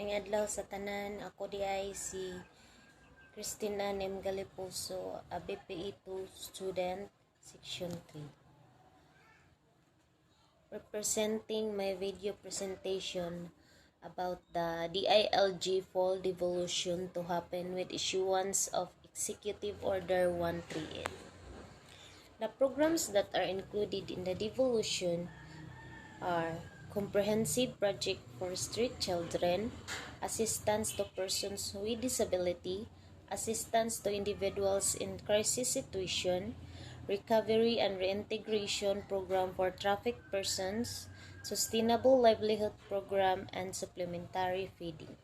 May adlaw sa tanan, ako di ay si Christina Nem Galiposo, a BPE2 student, section 3. Representing my video presentation about the DILG fall devolution to happen with issuance of Executive Order 138. The programs that are included in the devolution are comprehensive project for street children, assistance to persons with disability, assistance to individuals in crisis situation, recovery and reintegration program for trafficked persons, sustainable livelihood program, and supplementary feeding.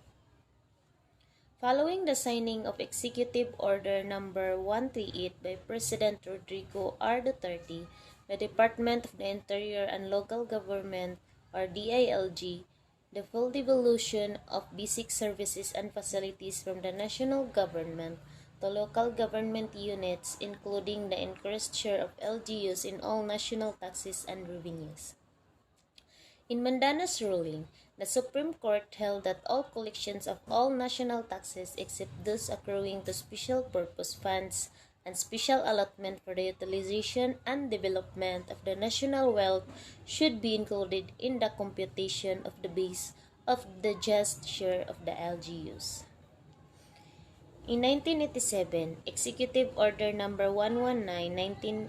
Following the signing of Executive Order Number 138 by President Rodrigo R. Duterte, the Department of the Interior and Local Government, or DILG, the full devolution of basic services and facilities from the national government to local government units, including the increased share of LGUs in all national taxes and revenues. In Mandana's ruling, the Supreme Court held that all collections of all national taxes except those accruing to special purpose funds and special allotment for the utilization and development of the national wealth should be included in the computation of the base of the just share of the LGUs. In 1987, Executive Order Number 119,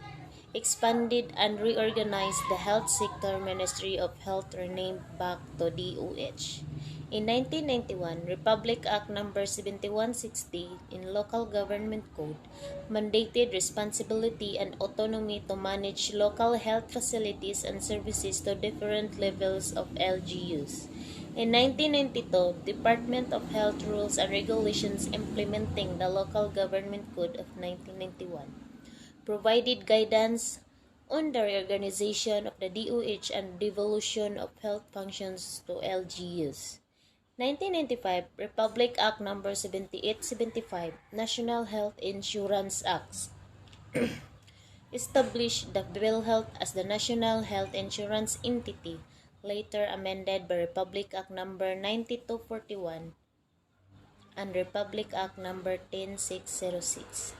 expanded and reorganized the Health Sector Ministry of Health, renamed back to DOH. In 1991, Republic Act Number 7160 in Local Government Code mandated responsibility and autonomy to manage local health facilities and services to different levels of LGUs. In 1992, Department of Health Rules and Regulations implementing the Local Government Code of 1991 provided guidance on the reorganization of the DOH and devolution of health functions to LGUs. 1995, Republic Act No. 7875, National Health Insurance Acts, established the PhilHealth as the National Health Insurance Entity, later amended by Republic Act No. 9241 and Republic Act No. 10606.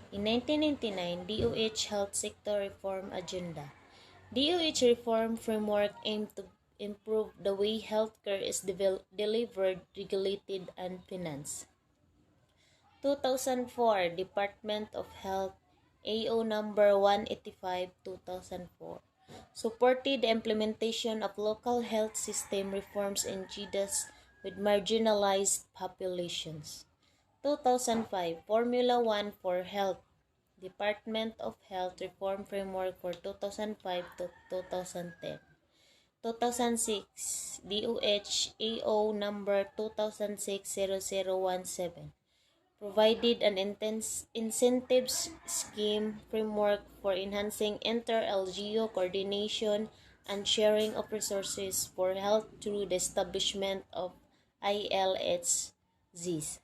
In 1999, DOH Health Sector Reform Agenda. DOH Reform Framework aimed to improve the way healthcare is delivered, regulated, and financed. 2004, Department of Health AO number 185, 2004. Supported the implementation of local health system reforms in GDAS with marginalized populations. 2005, Formula 1 for Health, Department of Health Reform Framework for 2005 to 2010. 2006, DOH AO number 2006-0017, provided an incentives scheme framework for enhancing inter-LGU coordination and sharing of resources for health through the establishment of ILHZs.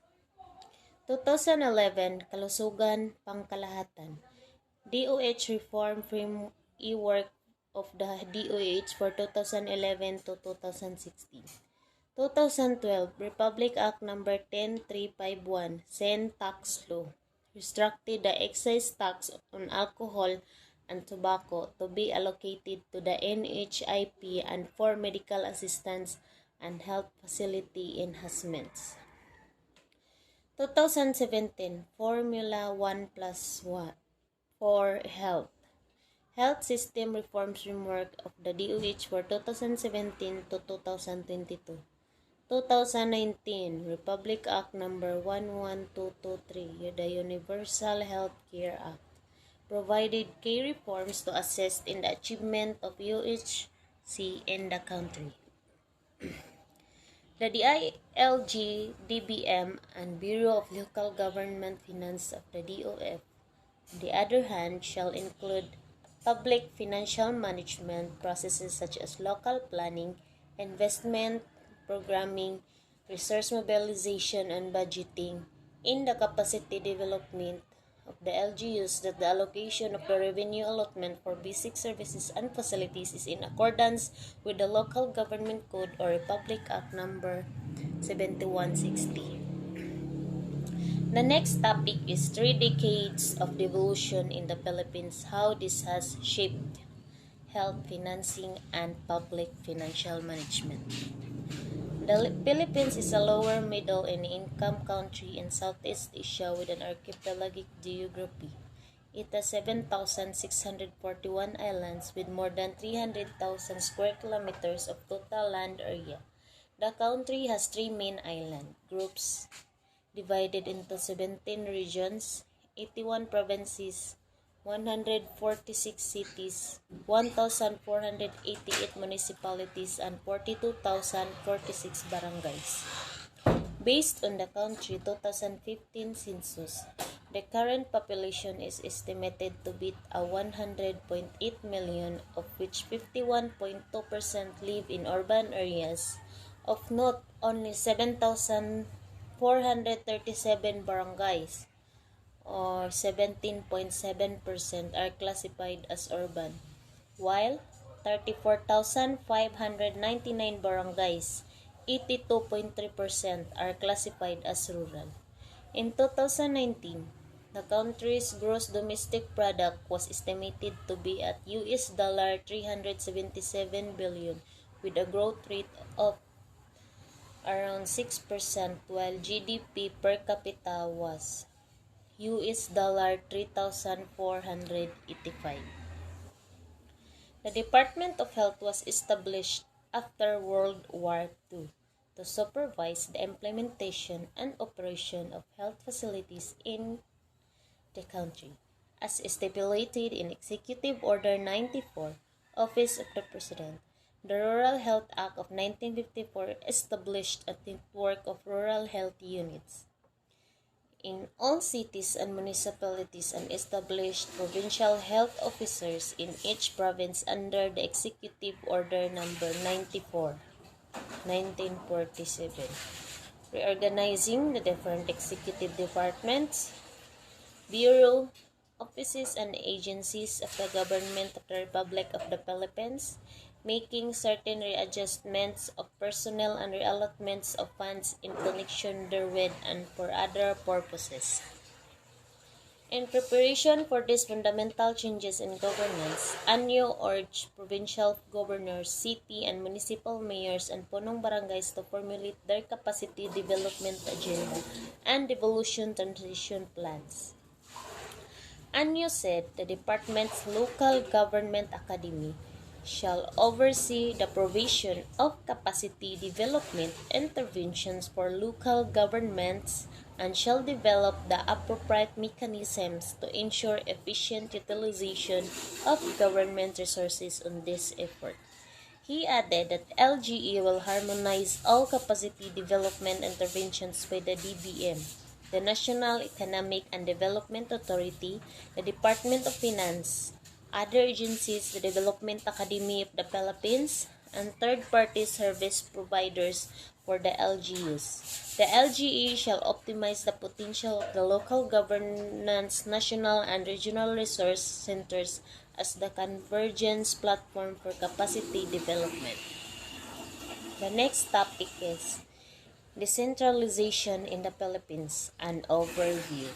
2011, Kalusugan Pangkalahatan, DOH Reform Framework of the DOH for 2011 to 2016. 2012, Republic Act No. 10351, Sen Tax Law, restricted the excise tax on alcohol and tobacco to be allocated to the NHIP and for medical assistance and health facility enhancements. 2017, Formula 1+1 for Health, Health System Reform Framework of the DOH for 2017 to 2022. 2019, Republic Act No. 11223, the Universal Health Care Act, provided key reforms to assist in the achievement of UHC in the country. The DILG, DBM, and Bureau of Local Government Finance of the DOF, on the other hand, shall include public financial management processes such as local planning, investment, programming, resource mobilization, and budgeting in the capacity development of the LGUs, that the allocation of the revenue allotment for basic services and facilities is in accordance with the Local Government Code or Republic Act No. 7160. The next topic is 3 decades of devolution in the Philippines, how this has shaped health, financing, and public financial management. The Philippines is a lower middle income country in Southeast Asia with an archipelagic geography. It has 7,641 islands with more than 300,000 square kilometers of total land area. The country has 3 main island groups divided into 17 regions, 81 provinces, 146 cities, 1,488 municipalities, and 42,046 barangays. Based on the country 2015 census, the current population is estimated to be 100.8 million, of which 51.2% live in urban areas. Of note, only 7,437 barangays, or 17.7%, are classified as urban, while 34,599 barangays, 82.3%, are classified as rural. In 2019, the country's gross domestic product was estimated to be at $377 billion, with a growth rate of around 6%, while GDP per capita was $3,485. The Department of Health was established after World War II to supervise the implementation and operation of health facilities in the country. As stipulated in Executive Order 94, Office of the President, the Rural Health Act of 1954 established a network of rural health units in all cities and municipalities and established provincial health officers in each province under the Executive Order Number 94, 1947, reorganizing the different executive departments, bureau, offices, and agencies of the Government of the Republic of the Philippines, making certain readjustments of personnel and reallotments of funds in connection therewith and for other purposes. In preparation for these fundamental changes in governance, ANYO urged provincial governors, city and municipal mayors, and punong barangays to formulate their capacity development agenda and devolution transition plans. ANYO said the department's local government academy shall oversee the provision of capacity development interventions for local governments and shall develop the appropriate mechanisms to ensure efficient utilization of government resources on this effort. He added that LGE will harmonize all capacity development interventions with the DBM, the National Economic and Development Authority, the Department of Finance, other agencies, the Development Academy of the Philippines, and third-party service providers for the LGUs. The LGE shall optimize the potential of the local governance, national and regional resource centers as the convergence platform for capacity development. The next topic is decentralization in the Philippines, an overview.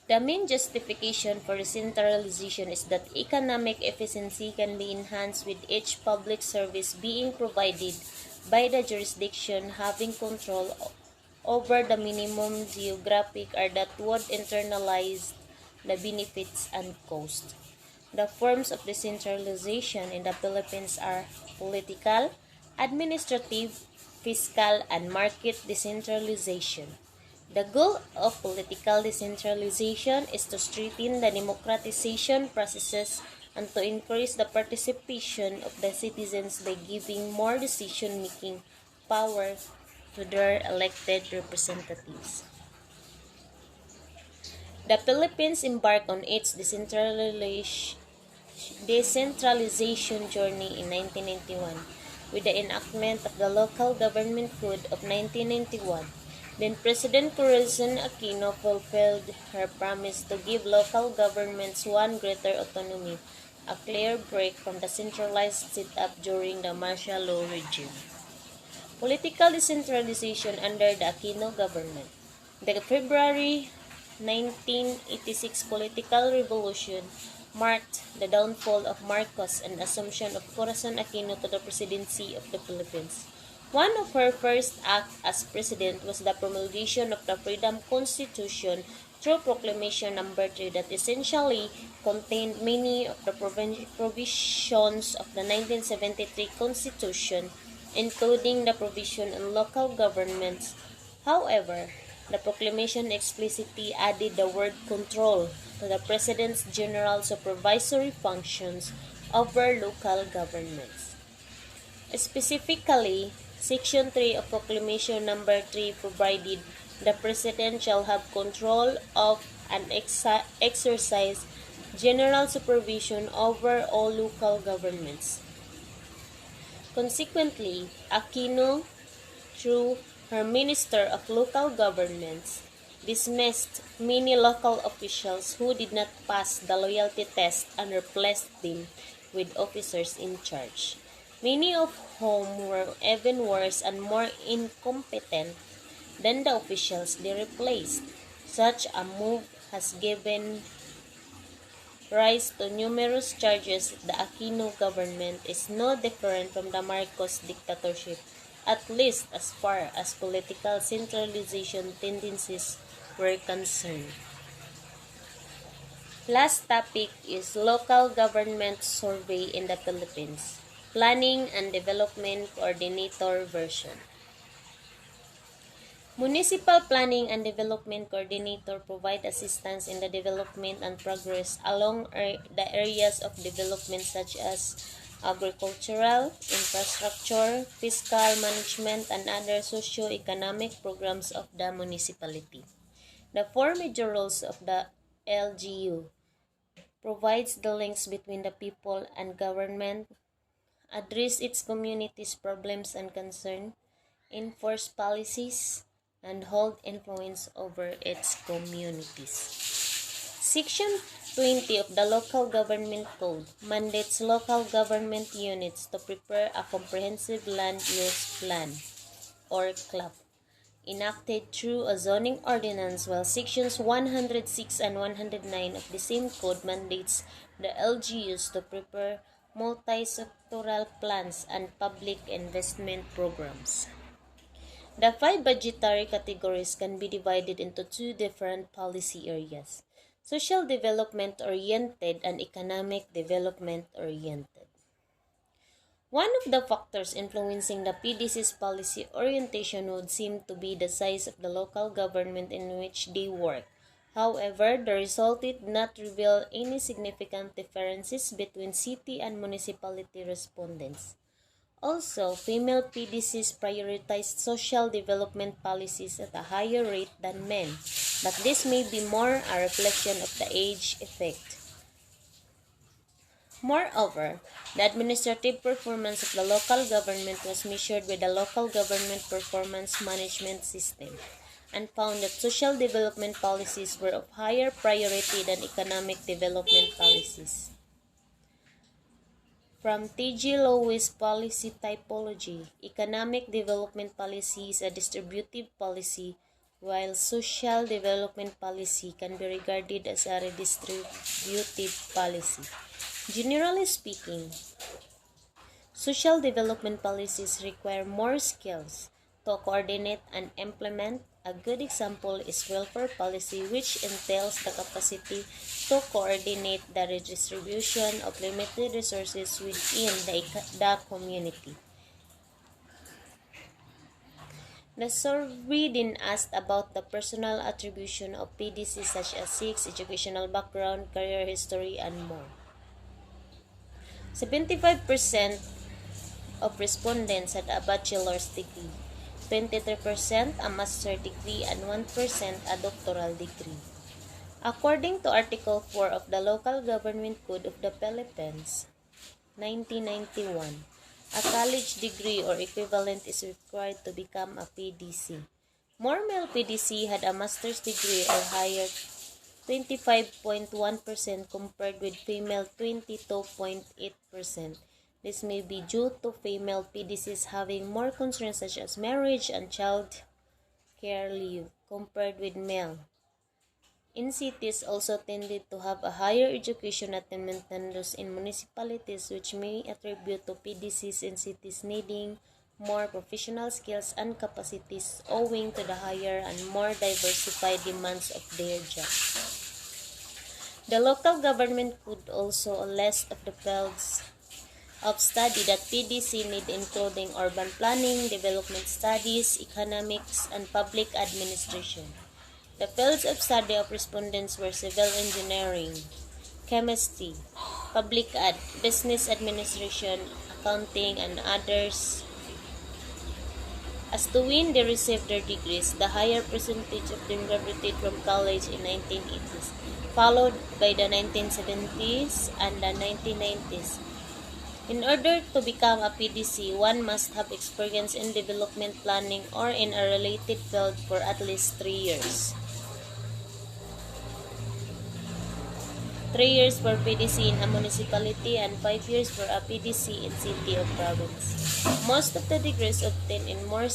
The main justification for decentralization is that economic efficiency can be enhanced with each public service being provided by the jurisdiction having control over the minimum geographic or that would internalize the benefits and cost. The forms of decentralization in the Philippines are political, administrative, fiscal, and market decentralization. The goal of political decentralization is to strengthen the democratization processes and to increase the participation of the citizens by giving more decision-making power to their elected representatives. The Philippines embarked on its decentralization journey in 1991 with the enactment of the Local Government Code of 1991. Then President Corazon Aquino fulfilled her promise to give local governments one greater autonomy, a clear break from the centralized setup during the martial law regime. Political decentralization under the Aquino government. The February 1986 political revolution marked the downfall of Marcos and assumption of Corazon Aquino to the presidency of the Philippines. One of her first acts as president was the promulgation of the Freedom Constitution through Proclamation Number 3 that essentially contained many of the provisions of the 1973 Constitution, including the provision on local governments. However, the proclamation explicitly added the word control to the President's general supervisory functions over local governments. Specifically, Section 3 of Proclamation Number 3 provided the President shall have control of and exercise general supervision over all local governments. Consequently, Aquino, through her Minister of Local Governments, dismissed many local officials who did not pass the loyalty test and replaced them with officers in charge, many of whom were even worse and more incompetent than the officials they replaced. Such a move has given rise to numerous charges. The Aquino government is no different from the Marcos dictatorship, at least as far as political centralization tendencies were concerned. Last topic is local government survey in the Philippines. Planning and Development Coordinator version. Municipal Planning and Development Coordinator provide assistance in the development and progress along the areas of development such as agricultural, infrastructure, fiscal management, and other socio-economic programs of the municipality. The four major roles of the LGU provides the links between the people and government, address its community's problems and concerns, enforce policies, and hold influence over its communities. Section 20 of the Local Government Code mandates local government units to prepare a comprehensive land use plan, or CLAP, enacted through a zoning ordinance, while sections 106 and 109 of the same code mandates the LGUs to prepare multi-sectoral plans and public investment programs. The five budgetary categories can be divided into two different policy areas: social development-oriented and economic development-oriented. One of the factors influencing the PDC's policy orientation would seem to be the size of the local government in which they work. However, the result did not reveal any significant differences between city and municipality respondents. Also, female PDCs prioritized social development policies at a higher rate than men, but this may be more a reflection of the age effect. Moreover, the administrative performance of the local government was measured by the Local Government Performance Management System, and found that social development policies were of higher priority than economic development policies. From T.G. Lowes' policy typology, economic development policy is a distributive policy, while social development policy can be regarded as a redistributive policy. Generally speaking, social development policies require more skills to coordinate and implement. A good example is welfare policy, which entails the capacity to coordinate the redistribution of limited resources within the community. The survey then asked about the personal attribution of PDC, such as sex, educational background, career history, and more. 75% of respondents had a bachelor's degree, 23% a master's degree, and 1% a doctoral degree. According to Article 4 of the Local Government Code of the Philippines, 1991, a college degree or equivalent is required to become a PDC. More male PDC had a master's degree or higher, 25.1% compared with female 22.8%. This may be due to female PDCs having more concerns such as marriage and child care leave compared with male. In cities also tended to have a higher education attainment than those in municipalities, which may attribute to PDCs in cities needing more professional skills and capacities owing to the higher and more diversified demands of their job. The local government could also list of the fields of study that PDC need, including urban planning, development studies, economics, and public administration. The fields of study of respondents were civil engineering, chemistry, public business administration, accounting, and others. As to when they received their degrees, the higher percentage of them graduated from college in 1980s, followed by the 1970s and the 1990s. In order to become a PDC, one must have experience in development planning or in a related field for at least 3 years. 3 years for PDC in a municipality and 5 years for a PDC in city or province. Most of the degrees obtained in more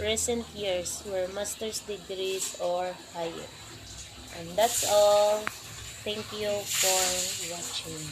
recent years were master's degrees or higher. And that's all. Thank you for watching.